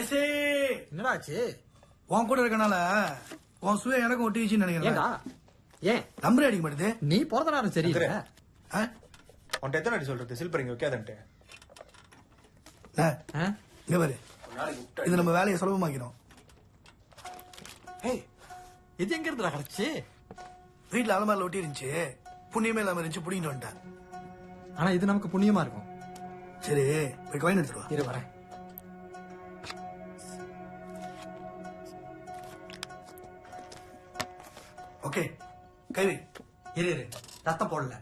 வாய்ஸே என்னடா ஆச்சு? உன் கூட இருக்கனால உன் சுய எனக்கும் ஒட்டிச்சுன்னு நினைக்கிறேன். ஏண்டா? ஏன் நம்பரே அடிக்க மாட்டேது. நீ பிறந்த நேரம் சரியில்லை. உன்ட்ட எத்தனை அடி சொல்றது சில்பர் இங்க வைக்காதன்ட்டு. இங்க பாரு, இது நம்ம வேலையை சுலபமாக்கிறோம். இது எங்க இருந்துடா கிடைச்சு? வீட்டுல அலமாரில ஒட்டி இருந்துச்சு, புண்ணியமே இல்லாம இருந்துச்சு, புடிங்கிட்டு வந்துட்டேன். ஆனா இது நமக்கு புண்ணியமா இருக்கும். சரி போய் காயின் எடுத்துருவா. இரு வரேன். ஓகே கைவி. இரு ரத்தம் போடல.